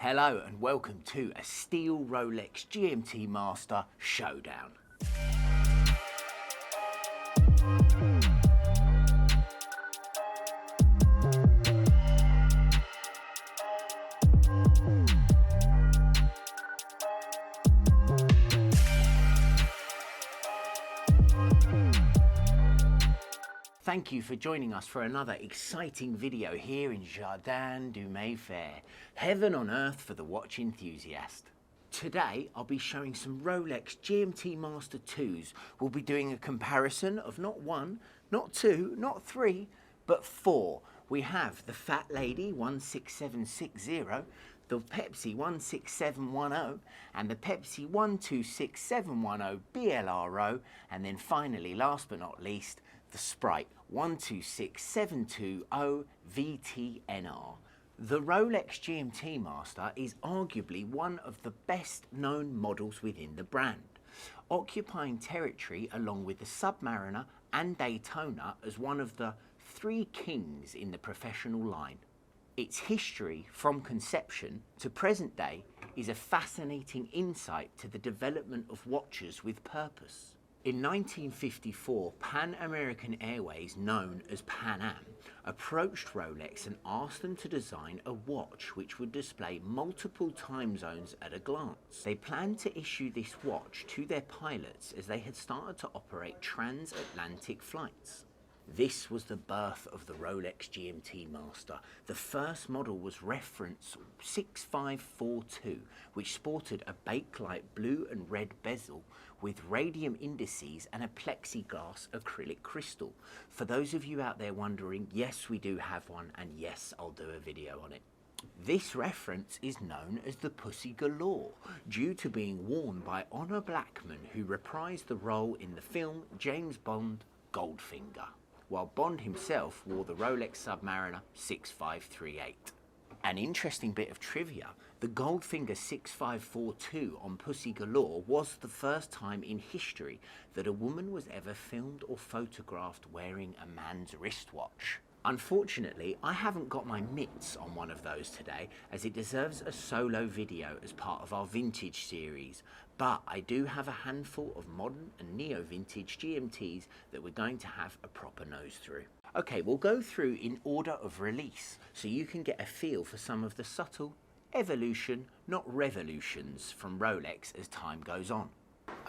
Hello and welcome to a Steel Rolex GMT-Master Showdown. Thank you for joining us for another exciting video here in Jardin du Mayfair, heaven on earth for the watch enthusiast. Today I'll be showing some Rolex GMT-Master 2s. We'll be doing a comparison of not one, not two, not three, but four. We have the Fat Lady 16760, the Pepsi 16710, and the Pepsi 126710 BLRO, and then finally, last but not least, the Sprite 126720 VTNR. The Rolex GMT-Master is arguably one of the best known models within the brand, occupying territory along with the Submariner and Daytona as one of the three kings in the professional line. Its history from conception to present day is a fascinating insight to the development of watches with purpose. In 1954, Pan American Airways, known as Pan Am, approached Rolex and asked them to design a watch which would display multiple time zones at a glance. They planned to issue this watch to their pilots as they had started to operate transatlantic flights. This was the birth of the Rolex GMT-Master. The first model was reference 6542, which sported a bakelite blue and red bezel with radium indices and a plexiglass acrylic crystal. For those of you out there wondering, yes, we do have one, and yes, I'll do a video on it. This reference is known as the Pussy Galore, due to being worn by Honor Blackman, who reprised the role in the film James Bond Goldfinger, while Bond himself wore the Rolex Submariner 6538. An interesting bit of trivia, the Goldfinger 6542 on Pussy Galore was the first time in history that a woman was ever filmed or photographed wearing a man's wristwatch. Unfortunately, I haven't got my mitts on one of those today, as it deserves a solo video as part of our vintage series, but I do have a handful of modern and neo-vintage GMTs that we're going to have a proper nose through. Okay, we'll go through in order of release, so you can get a feel for some of the subtle evolution, not revolutions, from Rolex as time goes on.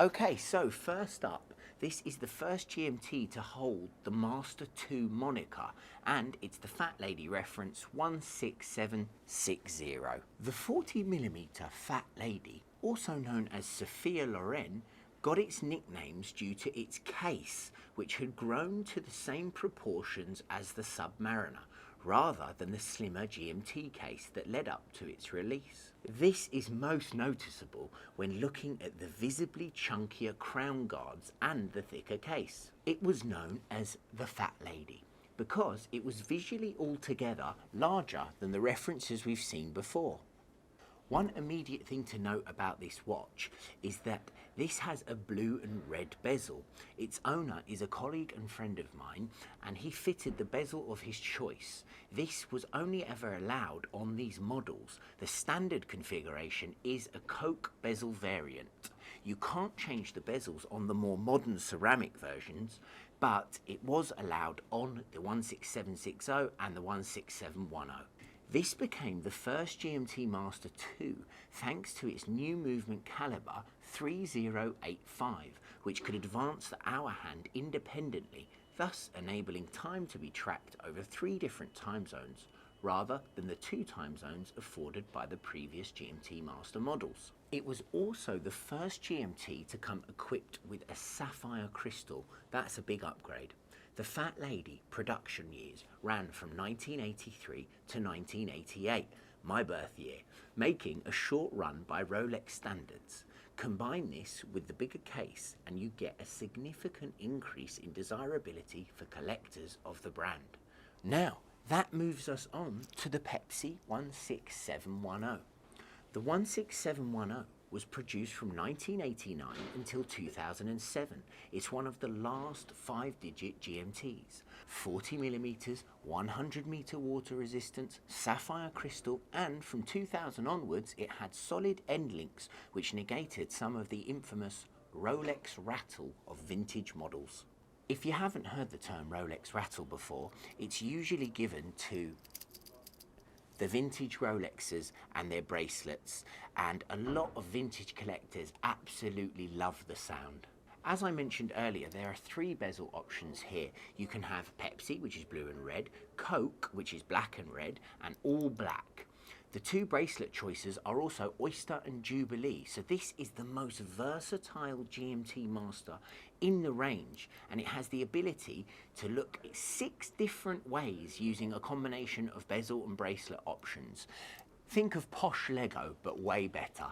Okay, so first up, this is the first GMT to hold the Master 2 moniker, and it's the Fat Lady reference 16760. The 40mm Fat Lady, also known as Sophia Loren, got its nicknames due to its case, which had grown to the same proportions as the Submariner, rather than the slimmer GMT case that led up to its release. This is most noticeable when looking at the visibly chunkier crown guards and the thicker case. It was known as the Fat Lady because it was visually altogether larger than the references we've seen before. One immediate thing to note about this watch is that this has a blue and red bezel. Its owner is a colleague and friend of mine, and he fitted the bezel of his choice. This was only ever allowed on these models. The standard configuration is a Coke bezel variant. You can't change the bezels on the more modern ceramic versions, but it was allowed on the 16760 and the 16710. This became the first GMT-Master 2 thanks to its new movement caliber 3085, which could advance the hour hand independently, thus enabling time to be tracked over 3 different time zones, rather than the 2 time zones afforded by the previous GMT-Master models. It was also the first GMT to come equipped with a sapphire crystal. That's a big upgrade. The Fat Lady production years ran from 1983 to 1988, my birth year, making a short run by Rolex standards. Combine this with the bigger case and you get a significant increase in desirability for collectors of the brand. Now, that moves us on to the Pepsi 16710. The 16710 was produced from 1989 until 2007. It's one of the last 5-digit GMTs. 40mm, 100-meter water resistance, sapphire crystal, and from 2000 onwards it had solid end links which negated some of the infamous Rolex rattle of vintage models. If you haven't heard the term Rolex rattle before, it's usually given to the vintage Rolexes and their bracelets, and a lot of vintage collectors absolutely love the sound. As I mentioned earlier, there are 3 bezel options here. You can have Pepsi, which is blue and red, Coke, which is black and red, and all black. The 2 bracelet choices are also Oyster and Jubilee, so this is the most versatile GMT Master in the range, and it has the ability to look 6 different ways using a combination of bezel and bracelet options. Think of posh Lego, but way better.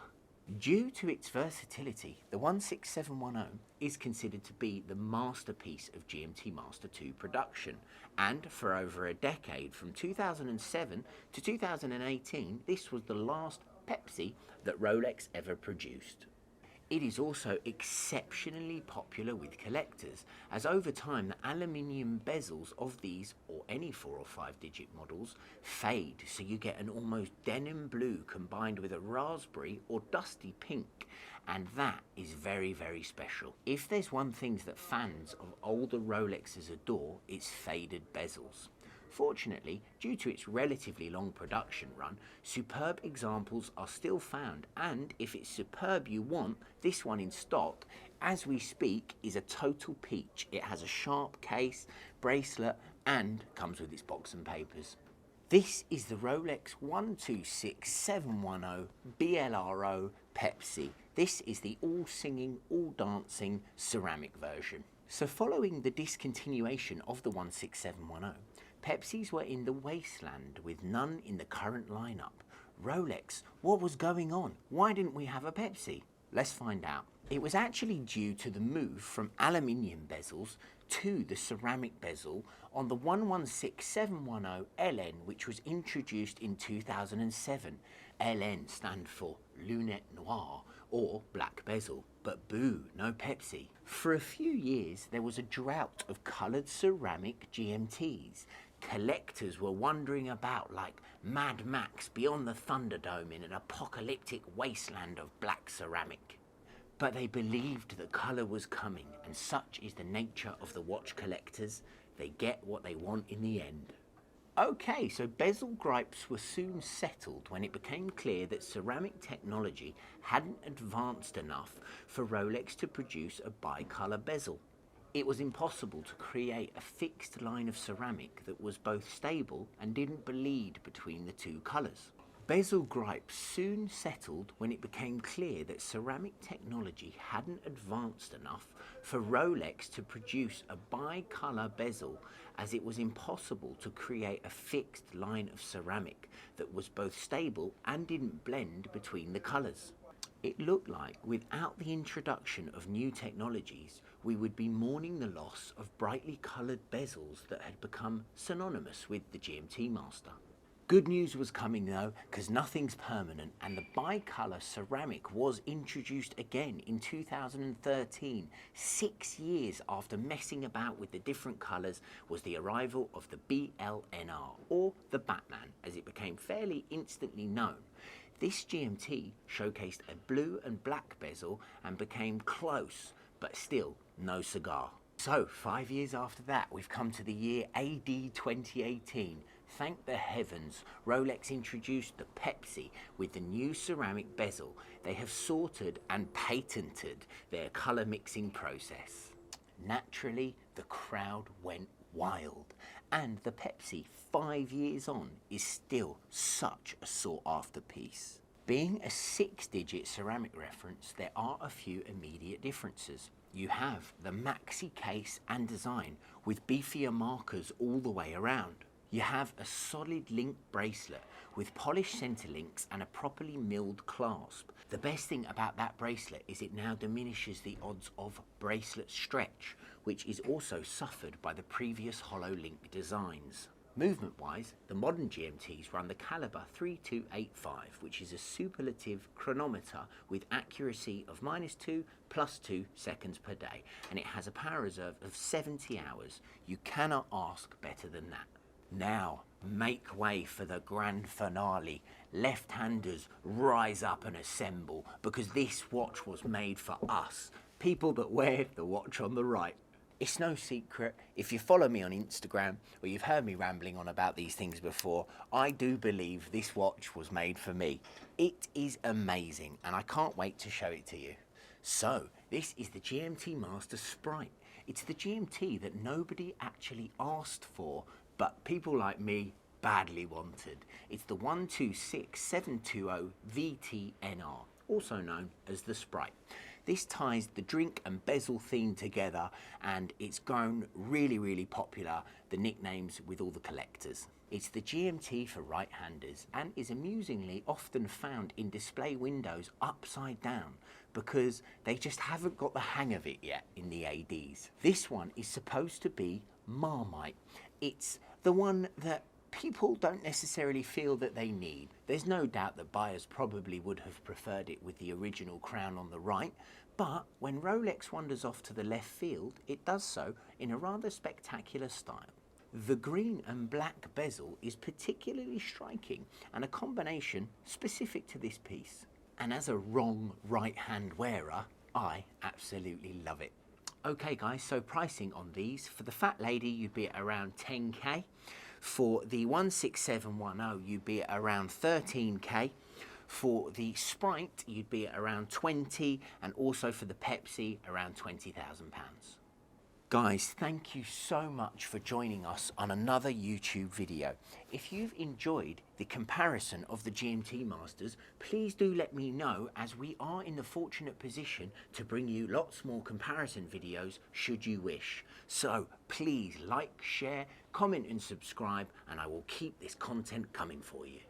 Due to its versatility, the 16710 is considered to be the masterpiece of GMT Master 2 production, and for over a decade, from 2007 to 2018, this was the last Pepsi that Rolex ever produced. It is also exceptionally popular with collectors, as over time the aluminium bezels of these, or any 4 or 5-digit models, fade, so you get an almost denim blue combined with a raspberry or dusty pink, and that is very, very special. If there's one thing that fans of older Rolexes adore, it's faded bezels. Fortunately, due to its relatively long production run, superb examples are still found, and if it's superb you want, this one in stock, as we speak, is a total peach. It has a sharp case, bracelet, and comes with its box and papers. This is the Rolex 126710 BLRO Pepsi. This is the all-singing, all-dancing ceramic version. So following the discontinuation of the 16710, Pepsis were in the wasteland with none in the current lineup. Rolex, what was going on? Why didn't we have a Pepsi? Let's find out. It was actually due to the move from aluminium bezels to the ceramic bezel on the 16710 LN, which was introduced in 2007. LN stand for Lunette Noire, or black bezel, but boo, no Pepsi. For a few years there was a drought of coloured ceramic GMTs. Collectors were wandering about like Mad Max beyond the Thunderdome in an apocalyptic wasteland of black ceramic. But they believed that colour was coming, and such is the nature of the watch collectors. They get what they want in the end. Okay, so bezel gripes were soon settled when it became clear that ceramic technology hadn't advanced enough for Rolex to produce a bicolour bezel. It was impossible to create a fixed line of ceramic that was both stable and didn't bleed between the 2 colours. Bezel gripes soon settled when it became clear that ceramic technology hadn't advanced enough for Rolex to produce a bicolour bezel, as it was impossible to create a fixed line of ceramic that was both stable and didn't blend between the colours. It looked like without the introduction of new technologies, we would be mourning the loss of brightly coloured bezels that had become synonymous with the GMT Master. Good news was coming though, because nothing's permanent, and the bicolour ceramic was introduced again in 2013. 6 years after messing about with the different colours was the arrival of the BLNR, or the Batman, as it became fairly instantly known. This GMT showcased a blue and black bezel and became close, but still no cigar. So 5 years after that, we've come to the year AD 2018. Thank the heavens, Rolex introduced the Pepsi with the new ceramic bezel. They have sorted and patented their colour mixing process. Naturally, the crowd went wild, and the Pepsi 5 years on is still such a sought after piece. Being a 6-digit ceramic reference, there are a few immediate differences. You have the maxi case and design with beefier markers all the way around. You have a solid link bracelet with polished centre links and a properly milled clasp. The best thing about that bracelet is it now diminishes the odds of bracelet stretch, which is also suffered by the previous hollow link designs. Movement wise, the modern GMTs run the caliber 3285, which is a superlative chronometer with accuracy of -2 +2 seconds per day, and it has a power reserve of 70 hours. You cannot ask better than that. Now, make way for the grand finale. Left-handers, rise up and assemble, because this watch was made for us, people that wear the watch on the right. It's no secret, if you follow me on Instagram or you've heard me rambling on about these things before, I do believe this watch was made for me. It is amazing and I can't wait to show it to you. So, this is the GMT-Master Sprite. It's the GMT that nobody actually asked for, but people like me badly wanted. It's the 126720 VTNR, also known as the Sprite. This ties the drink and bezel theme together, and it's grown really popular, the nicknames with all the collectors. It's the GMT for right-handers and is amusingly often found in display windows upside down because they just haven't got the hang of it yet in the ADs. This one is supposed to be Marmite. It's the one that people don't necessarily feel that they need. There's no doubt that buyers probably would have preferred it with the original crown on the right, but when Rolex wanders off to the left field, it does so in a rather spectacular style. The green and black bezel is particularly striking and a combination specific to this piece. And as a wrong right-hand wearer, I absolutely love it. Okay guys, so pricing on these, for the fat lady you'd be at around 10k. For the 16710, you'd be at around 13k. For the Sprite, you'd be at around 20, and also for the Pepsi, around £20,000. Guys, thank you so much for joining us on another YouTube video. If you've enjoyed the comparison of the GMT Masters, please do let me know, as we are in the fortunate position to bring you lots more comparison videos should you wish. So please like, share, comment and subscribe, and I will keep this content coming for you.